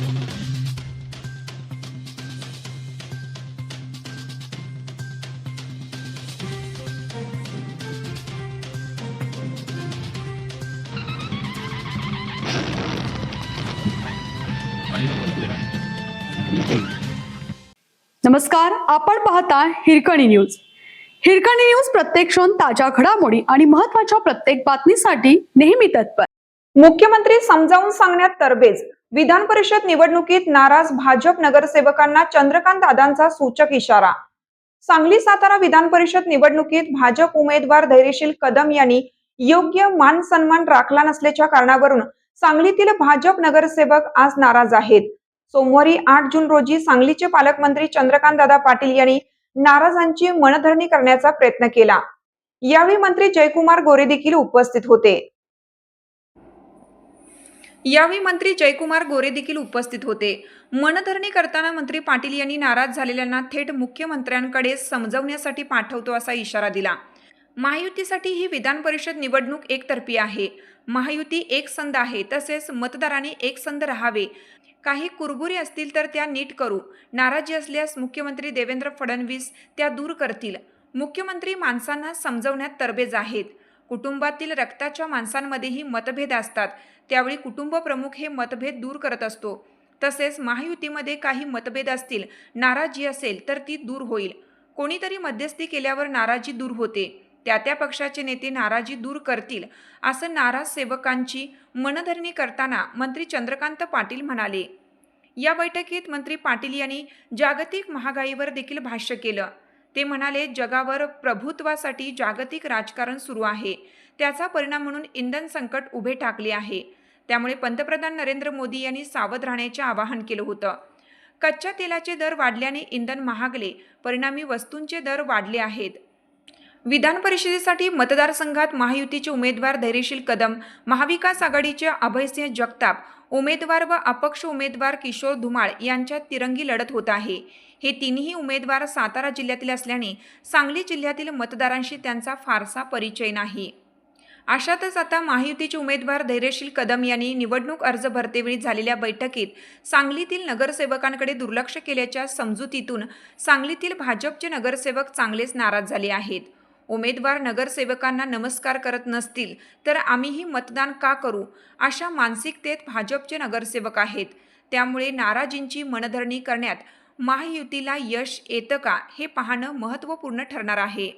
नमस्कार, आपण पाहता हिरकणी न्यूज. हिरकणी न्यूज प्रत्येक क्षण ताज्या घडामोडी आणि महत्त्वाच्या प्रत्येक बातमीसाठी नेहमी तत्पर. मुख्यमंत्री समजावून सांगण्यात तरबेज. विधान परिषद निवडणुकीत नाराज भाजप नगरसेवकांना चंद्रकांत दादांचा सूचक इशारा. सांगली सातारा विधान परिषद निवडणुकीत भाजप उमेदवार धैर्यशील कदम यांनी योग्य मान सन्मान राखला नसल्याच्या कारणावरून सांगलीतील भाजप नगरसेवक आज नाराज आहेत. सोमवारी 8 जून रोजी सांगलीचे पालकमंत्री चंद्रकांत दादा पाटील यांनी नाराजांची मनधरणी करण्याचा प्रयत्न केला. यावेळी मंत्री जयकुमार गोरे देखील उपस्थित होते. मनधरणी करताना मंत्री पाटील यांनी नाराज झालेल्यांना थेट मुख्यमंत्र्यांकडे समजवण्यासाठी पाठवतो असा इशारा दिला. महायुतीसाठी ही विधान परिषद निवडणूक एकतर्फी आहे. महायुती एकसंध आहे, तसेच मतदारांनी एकसंध राहावे. काही कुरबुरी असतील तर त्या नीट करू. नाराजी असल्यास मुख्यमंत्री देवेंद्र फडणवीस त्या दूर करतील. मुख्यमंत्री माणसांना समजवण्यात तरबेज आहेत. कुटुंबातील रक्ताच्या माणसांमध्येही मतभेद असतात. त्यावेळी कुटुंब प्रमुख हे मतभेद दूर करत असतो. तसेच महायुतीमध्ये काही मतभेद असतील, नाराजी असेल तर ती दूर होईल. कोणीतरी मध्यस्थी केल्यावर नाराजी दूर होते. त्या पक्षाचे नेते नाराजी दूर करतील, असं नाराज सेवकांची मनधरणी करताना मंत्री चंद्रकांत पाटील म्हणाले. या बैठकीत मंत्री पाटील यांनी जागतिक महागाईवर देखील भाष्य केलं. ते म्हणाले, जगावर प्रभुत्वासाठी जागतिक राजकारण सुरू आहे. त्याचा परिणाम म्हणून इंधन संकट उभे ठाकले आहे. त्यामुळे पंतप्रधान नरेंद्र मोदी यांनी सावध राहण्याचे आवाहन केलं होतं. कच्च्या तेलाचे दर वाढल्याने इंधन महागले, परिणामी वस्तूंचे दर वाढले आहेत. विधान परिषदेसाठी मतदारसंघात महायुतीचे उमेदवार धैर्यशील कदम, महाविकास आघाडीचे अभयसिंह जगताप उमेदवार व अपक्ष उमेदवार किशोर धुमाळ यांच्यात तिरंगी लढत होत आहे. हे तिन्ही उमेदवार सातारा जिल्ह्यातील असल्याने सांगली जिल्ह्यातील मतदारांशी त्यांचा फारसा परिचय नाही. अशातच आता महायुतीचे उमेदवार धैर्यशील कदम यांनी निवडणूक अर्ज भरतेवेळी झालेल्या बैठकीत सांगलीतील नगरसेवकांकडे दुर्लक्ष केल्याच्या समजुतीतून सांगलीतील भाजपचे नगरसेवक चांगलेच नाराज झाले आहेत. उमेदवार नगरसेवकांना नमस्कार करत नसतील तर आम्हीही मतदान का करू, अशा मानसिकतेत भाजपचे नगरसेवक आहेत. त्यामुळे नाराजींची मनधरणी करण्यात महायुतीला यश येतं का, हे पाहणं महत्त्वपूर्ण ठरणार आहे.